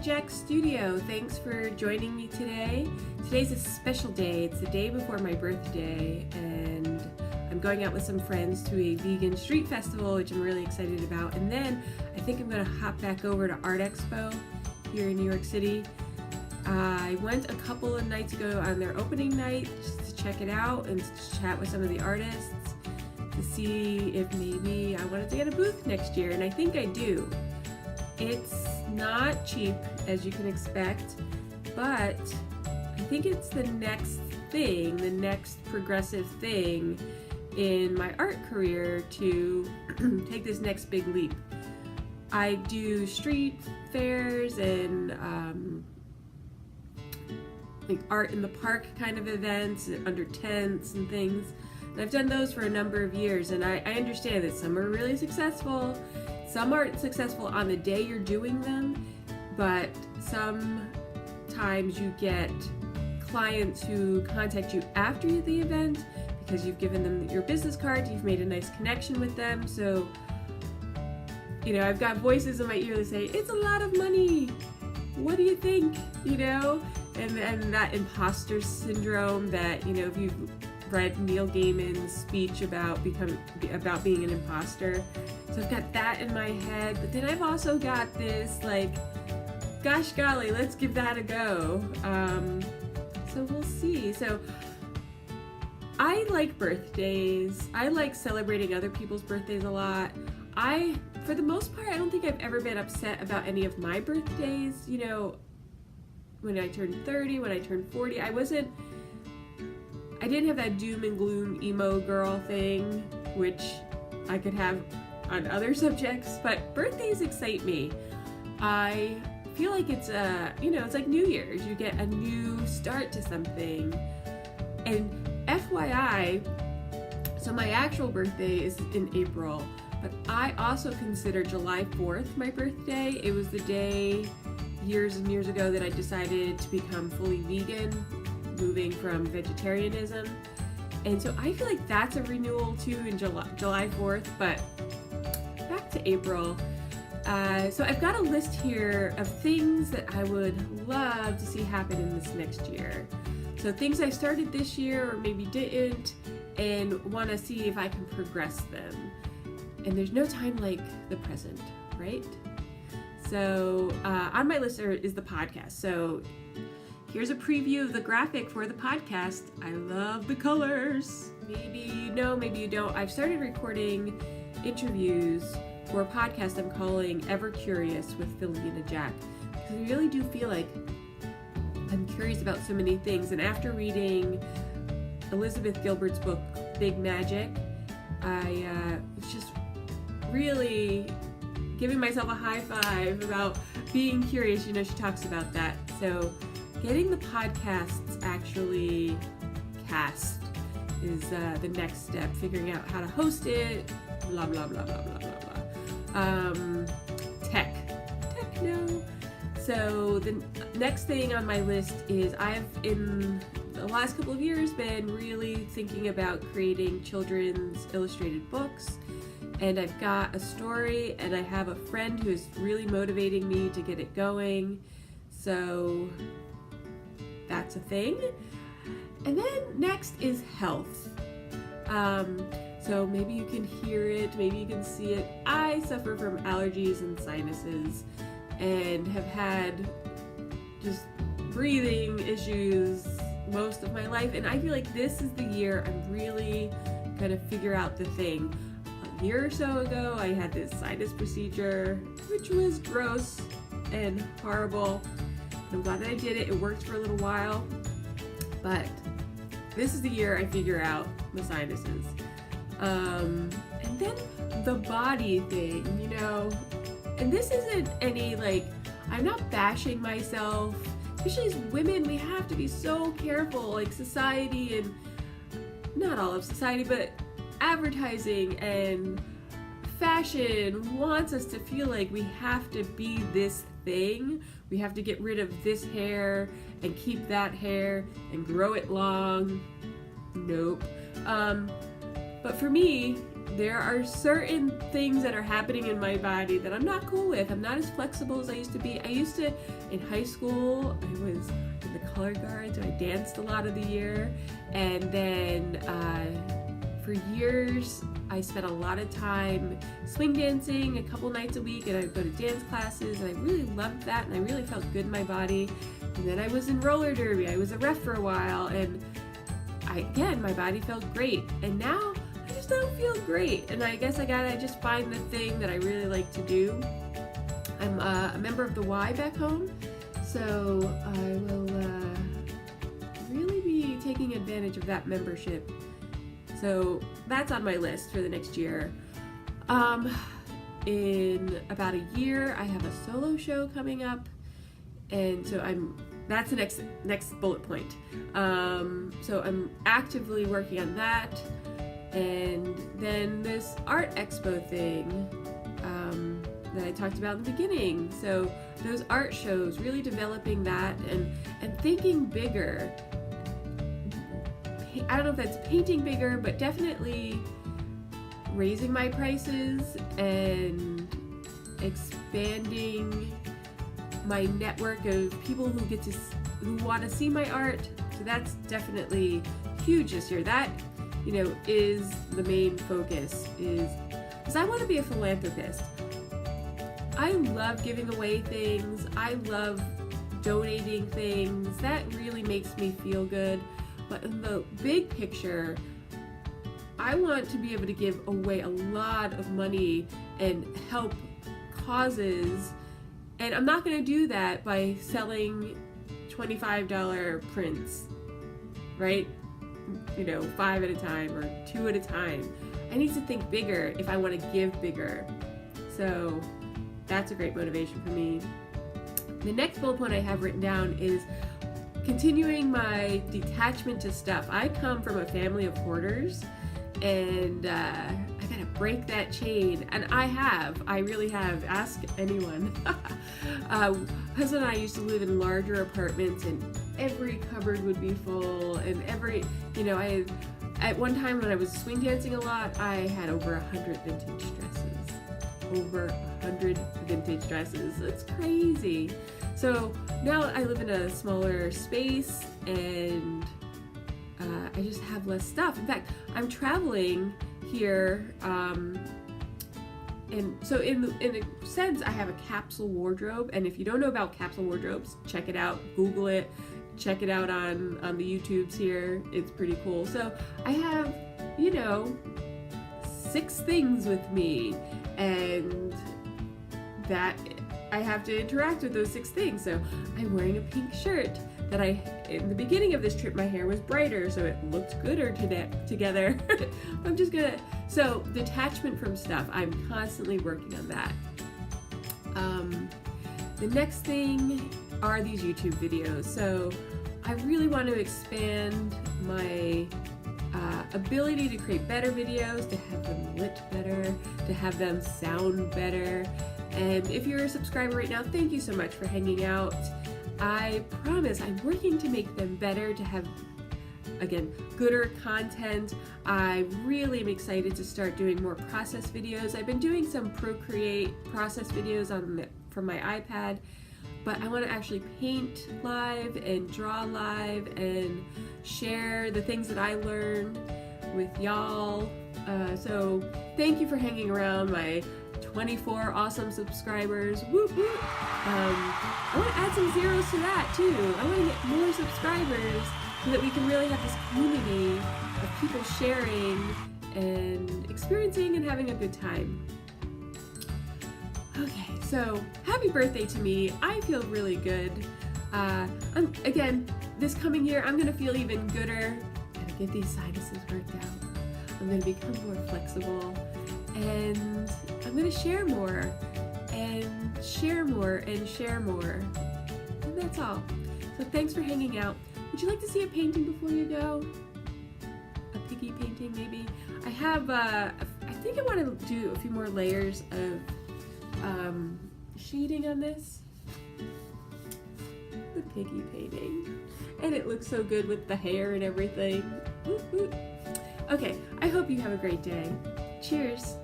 Jack Studio. Thanks for joining me today. Today's a special day. It's the day before my birthday, and I'm going out with some friends to a vegan street festival, which I'm really excited about. And then I think I'm going to hop back over to Art Expo here in New York City. I went a couple of nights ago on their opening night just to check it out and to chat with some of the artists to see if maybe I wanted to get a booth next year, and I think I do. It's not cheap, as you can expect, but I think it's the next thing, the next progressive thing in my art career to take this next big leap. I do street fairs and like art in the park kind of events under tents and things. And I've done those for a number of years, and I understand that some are really successful. Some aren't successful on the day you're doing them, but sometimes you get clients who contact you after the event because you've given them your business card, you've made a nice connection with them. So, I've got voices in my ear that say, it's a lot of money. What do you think? And that imposter syndrome that, if you've read Neil Gaiman's speech about being an imposter. So I've got that in my head, but then I've also got this gosh golly, let's give that a go. So we'll see. So I like birthdays. I like celebrating other people's birthdays a lot. For the most part, I don't think I've ever been upset about any of my birthdays. When I turned 30, when I turned 40, I didn't have that doom and gloom emo girl thing, which I could have on other subjects, but birthdays excite me. I feel like it's it's like New Year's. You get a new start to something. And FYI, so my actual birthday is in April, but I also consider July 4th my birthday. It was the day years and years ago that I decided to become fully vegan, moving from vegetarianism. And so I feel like that's a renewal too in July 4th, but back to April. So I've got a list here of things that I would love to see happen in this next year. So things I started this year or maybe didn't and want to see if I can progress them. And there's no time like the present, right? So on my list is the podcast. So here's a preview of the graphic for the podcast. I love the colors. Maybe you know, maybe you don't. I've started recording interviews for a podcast I'm calling Ever Curious with Filomena Jack, because I really do feel like I'm curious about so many things. And after reading Elizabeth Gilbert's book, Big Magic, I was just really giving myself a high five about being curious. She talks about that. So getting the podcasts actually cast is the next step. Figuring out how to host it, blah, blah, blah, blah, blah, blah, blah. Techno. So the next thing on my list is I've, in the last couple of years, been really thinking about creating children's illustrated books. And I've got a story, and I have a friend who is really motivating me to get it going. So that's a thing. And then next is health. So maybe you can hear it, maybe you can see it. I suffer from allergies and sinuses and have had just breathing issues most of my life. And I feel like this is the year I'm really gonna figure out the thing. A year or so ago, I had this sinus procedure, which was gross and horrible. I'm glad that I did it. It worked for a little while, but this is the year I figure out the sinuses. And then the body thing, and this isn't any, I'm not bashing myself. Especially as women, we have to be so careful, society, and not all of society, but advertising and fashion wants us to feel like we have to be this thing. We have to get rid of this hair and keep that hair and grow it long. Nope. But for me, there are certain things that are happening in my body that I'm not cool with. I'm not as flexible as I used to be. I used to, in high school, I was in the color guard, so I danced a lot of the year. And then for years, I spent a lot of time swing dancing a couple nights a week, and I would go to dance classes, and I really loved that, and I really felt good in my body. And then I was in roller derby. I was a ref for a while, and again, my body felt great. And now I just don't feel great, and I guess I gotta just find the thing that I really like to do. I'm a member of the Y back home, so I will really be taking advantage of that membership. So that's on my list for the next year. In about a year, I have a solo show coming up, and so that's the next bullet point. So I'm actively working on that. And then this art expo thing that I talked about in the beginning. So those art shows, really developing that and thinking bigger. I don't know if that's painting bigger, but definitely raising my prices and expanding my network of people who want to see my art. So that's definitely huge this year. That, is the main focus, is because I want to be a philanthropist. I love giving away things. I love donating things. That really makes me feel good. But in the big picture, I want to be able to give away a lot of money and help causes. And I'm not going to do that by selling $25 prints, right? 5 at a time or 2 at a time. I need to think bigger if I want to give bigger. So that's a great motivation for me. The next bullet point I have written down is continuing my detachment to stuff. I come from a family of hoarders, and I gotta break that chain. And I really have. Ask anyone. Husband and I used to live in larger apartments, and every cupboard would be full, and at one time when I was swing dancing a lot, I had over 100 vintage dresses. Over 100 vintage dresses. It's crazy. So now I live in a smaller space, and I just have less stuff. In fact, I'm traveling here, and so in a sense, I have a capsule wardrobe. And if you don't know about capsule wardrobes, check it out. Google it. Check it out on the YouTubes here. It's pretty cool. So I have, 6 things with me, and that I have to interact with those 6 things. So I'm wearing a pink shirt that in the beginning of this trip, my hair was brighter, so it looked gooder together. So detachment from stuff, I'm constantly working on that. The next thing are these YouTube videos. So I really want to expand my ability to create better videos, to have them lit better, to have them sound better. And if you're a subscriber right now, thank you so much for hanging out. I promise I'm working to make them better, to have, again, gooder content. I really am excited to start doing more process videos. I've been doing some Procreate process videos from my iPad, but I want to actually paint live and draw live and share the things that I learned with y'all. So thank you for hanging around, my 24 awesome subscribers. Whoop whoop. I want to add some zeros to that too. I want to get more subscribers so that we can really have this community of people sharing and experiencing and having a good time. Okay, so happy birthday to me. I feel really good. Again, this coming year, I'm going to feel even gooder. I'm going to get these sinuses worked out. I'm going to become more flexible. And I'm going to share more and share more and share more. And that's all. So thanks for hanging out. Would you like to see a painting before you go? A piggy painting, maybe? I have, I think I want to do a few more layers of shading on this. The piggy painting. And it looks so good with the hair and everything. Whoop, whoop. Okay, I hope you have a great day. Cheers.